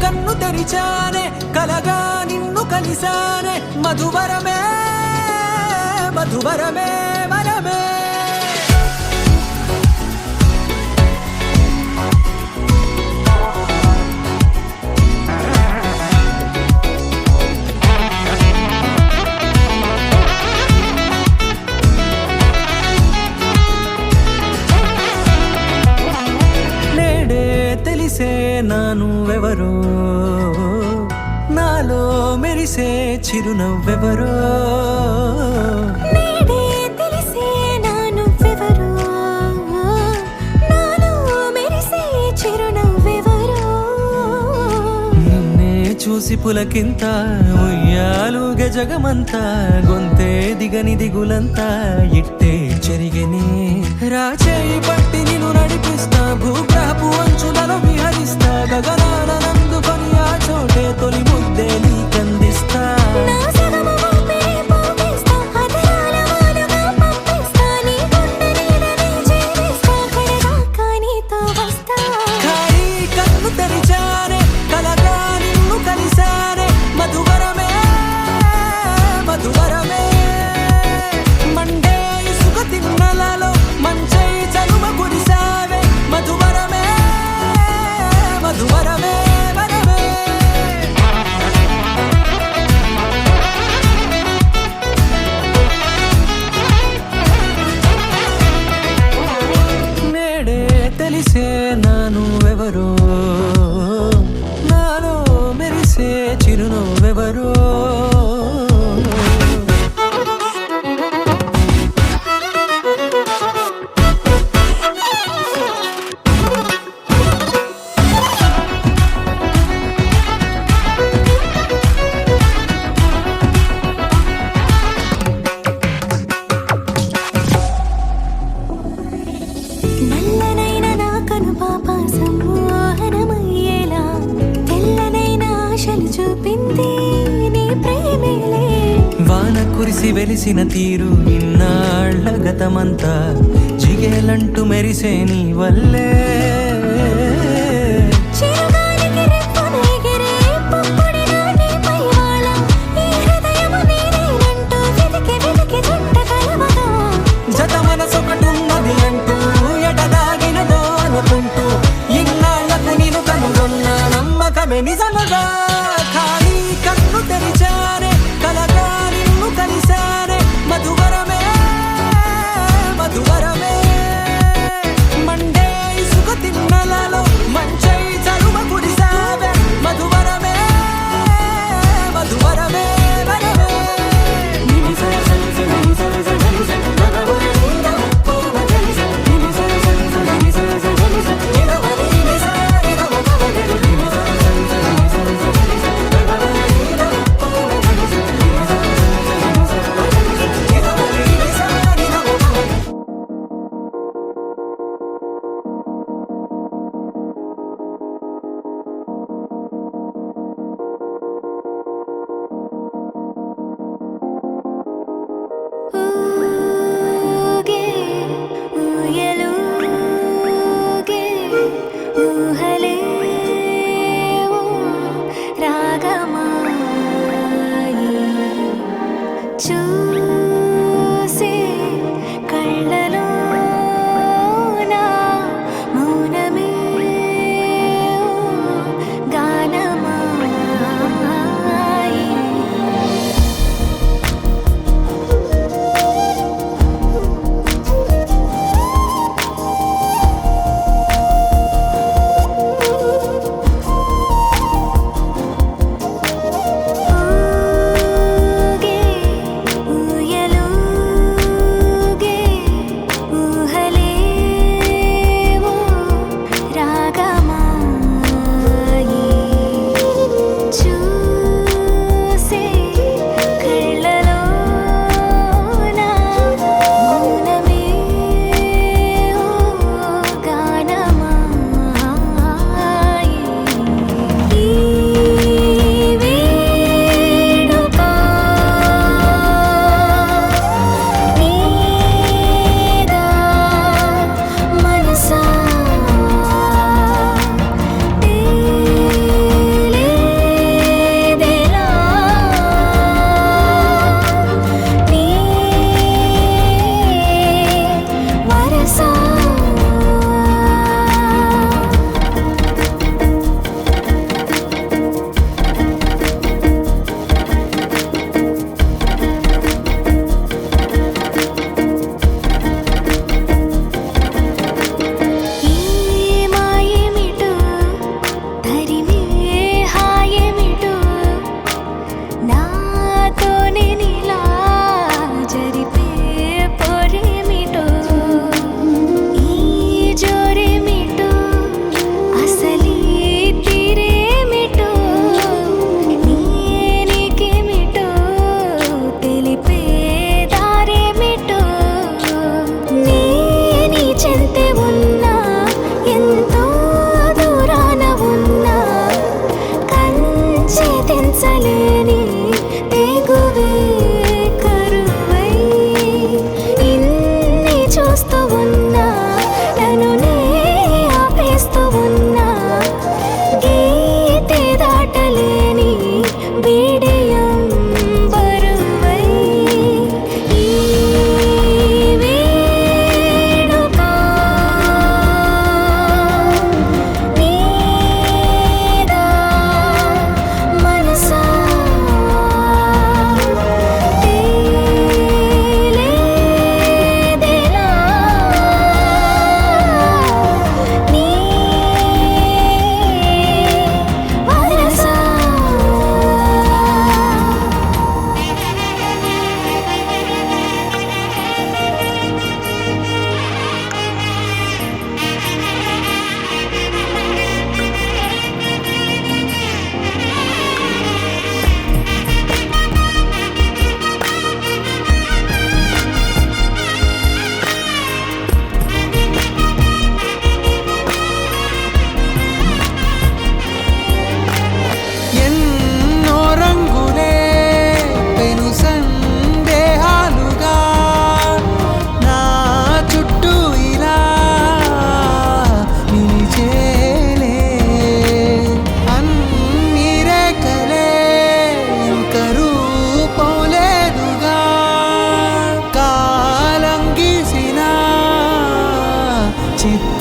కన్ను తెరిచానే కలగా నిన్ను కలిసానే మధువరమే మధువరమే వరమే తెలిసే నానువెవరో నాలో మెరిసే చిరునవ్వెవరో నేడే తెలిసే నానువెవరో నాలో మెరిసే చిరునవ్వెవరో నిన్నే చూసి పులకింత ఉయ్యాలుగే జగమంతా గొంతే దిగని దిగులంతా ఇట్టే చెరిగెనే రాచేయి పట్టి నిన్ను నడిపిస్తా భూగ్రహపు అంచులలో విహరిస్తా గగనాన నందుకొని ఆ చోటే తొలి ముద్దే నీకందిస్తా నా సగము ఊపిరి పోగిస్తా అధరాల వాలుగా పంపిస్తా నీ గుండె నీడనే చేరిస్తా కడదాకా నీతో వస్తా ఖాళీ కన్ను తెరిచానే కలగా నిన్ను కలిసానే మధువరమే మధువరమే మండే ఇసుక తిన్నలలో మంచై చలువ కురిసావే మధువరమే మధువరమే వరమే నేడే తెలిసే నానువెవరో నాలో మెరిసే చిరునవ్వెవరో నల్లనైన నా కనుపాప సమ్మోహనమయ్యేలా తెల్లనైన ఆశలు చూపింది నీ ప్రేమేలే వాన కురిసి వెలిసిన తీరు ఇన్నాళ్ల గతమంతా జిగేలంటూ మెరిసే నీ వల్లే చిరుగాలికి రెప్పను ఎగిరే పుప్పొడిన నీపై వాళ ఈ హృదయము నీదేనంటూ వెతికి వెతికి జంట కలవగా జత మనసొకటున్నది అంటూ ఎటదాగినదో అనుకుంటూ ఇన్నాళ్లకు నేను కనుగొన్న నమ్మకమే నిజముగా ఖాళీ కన్ను తెరిచానే కలగా నిన్ను కలిసానే మధువరమే మధువరమే మండే ఇసుక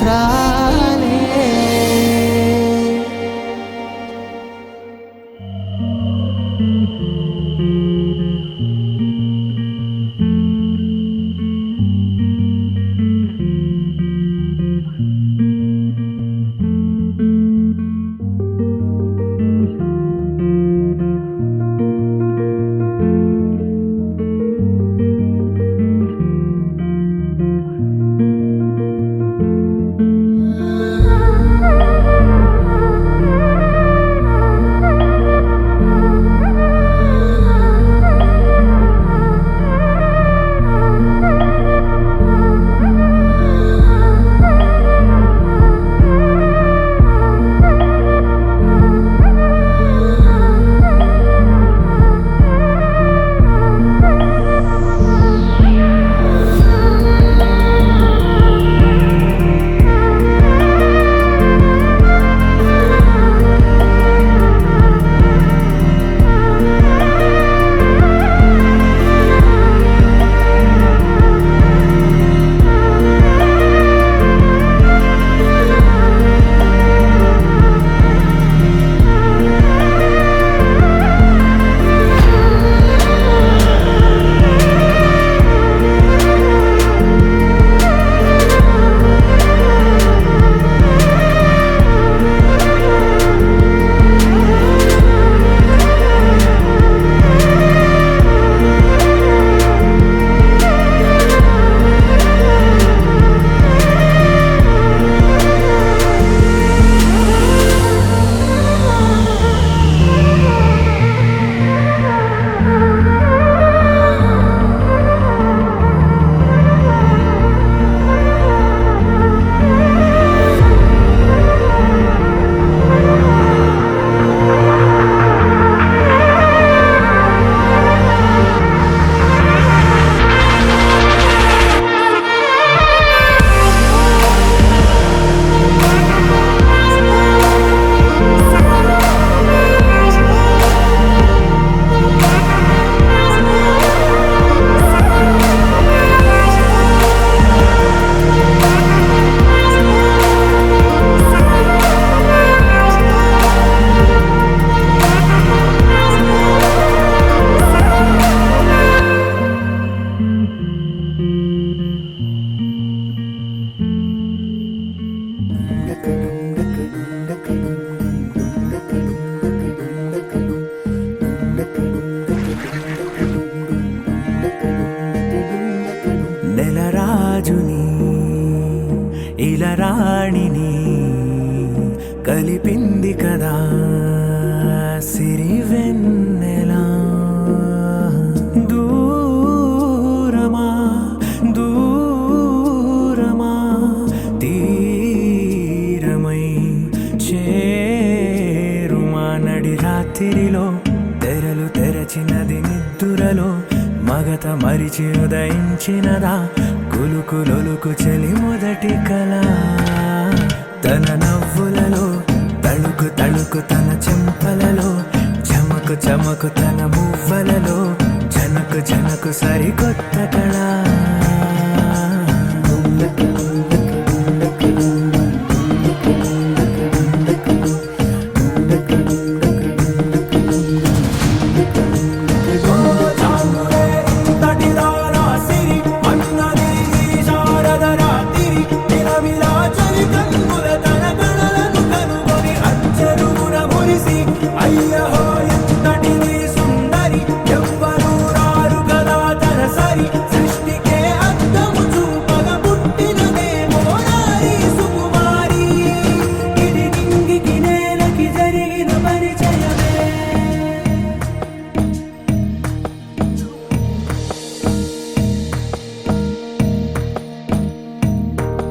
చిత్రాలే. నెలరాజుని ఇలరాణిని కలిపింది కదా సిరివెన్నెలా. దూరమా దూరమా తీరమై చేరుమా నడి రాత్రిలో తెరలు తెరచినది నిద్దురలో మగత మరిచి ఉదయించినదా కులుకులొలుకు చెలి మొదటి కళ. తన నవ్వులలో తళుకు తళుకు తన చెంపలలో చమకు చమకు తన మువ్వలలో జనకు జనకు సరికొత్త కళ.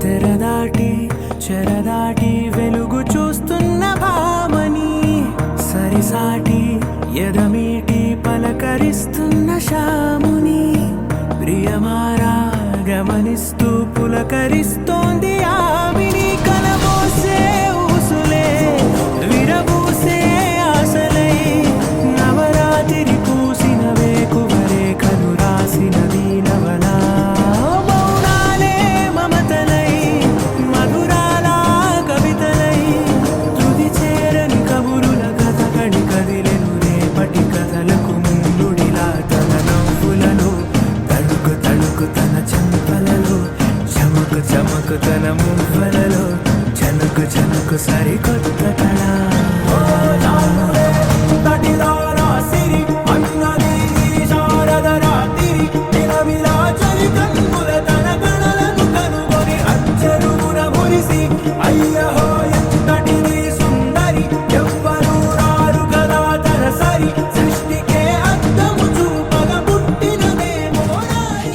తెరదాటి చెరదాటి వెలుగు చూస్తున్న భామని సరిసాటి ఎదమీటి పలకరిస్తున్న శాముని ప్రియమారా గమనిస్తూ పులకరిస్తోంది ఆవిని. కలబోసే ఊసులే విరబూసే ఆశలై నవరాత్రి పూసిన వేకువరే కను రాసిన దీనవలా మౌనాలే మమతలై మధురా జనకు జనకు సరికొత్త కళ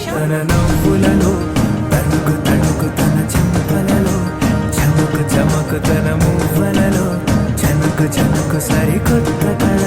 తన నవ్వులలో తణుకు తణుకు తన చెంపలలో చమకు చమకు తన మువ్వలలో జనకు జనకు సరికొత్త కళ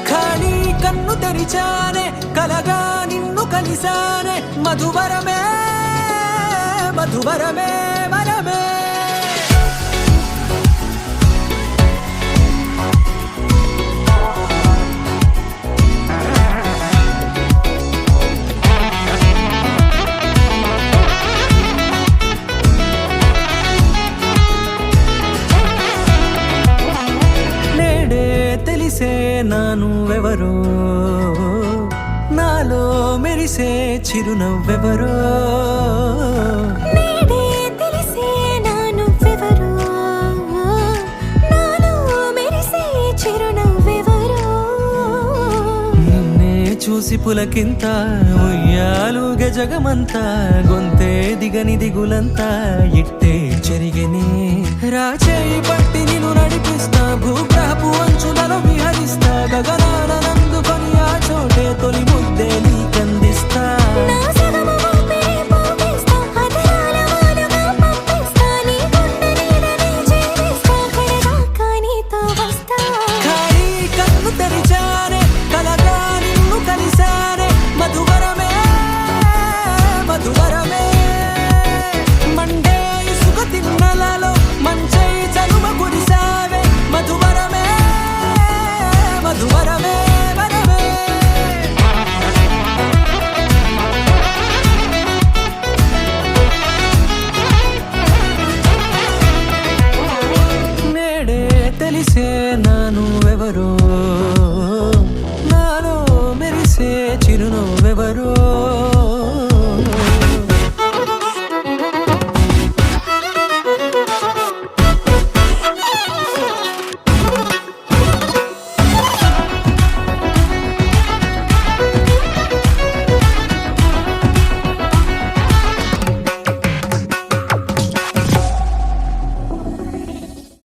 ఖాళీ కన్ను తెరిచానే కలగా నిన్ను కలిసానే మధువరమే మధువరమే వరమే నేడే తెలిసే నానువెవరో నాలో మెరిసే చిరునవ్వెవరో నేడే తెలిసే నానువ్వెవరో నాలో మెరిసే చిరునవ్వెవరో నిన్నే చూసి పులకింత ఉయ్యాలు గజగమంతా గొంతే దిగని దిగులంతా ఇట్టే చెరిగెనే రాచేయి పట్టి నిన్ను నడిపిస్తా భూగ్రహపు అంచులలో విహరిస్తా గగనాల నందుకొని ఆ చోటే తొలి ముద్దే నీకందిస్తా నా సగము ఊపిరి పోగిస్తా అధరాల వాలుగా పంపిస్తా నీ గుండె నీడనే చేరిస్తా కడదాకా నీతో వస్తా ఖాళీ కన్ను తెరిచానే కలగా నిన్ను కలిసానే మధువరమే మధువరమే మండే ఇసుక తిన్నలలో మంచై చలుమ కురిసావే మధువరమే మధువరమే వరమే నేడే తెలిసే నానువెవరో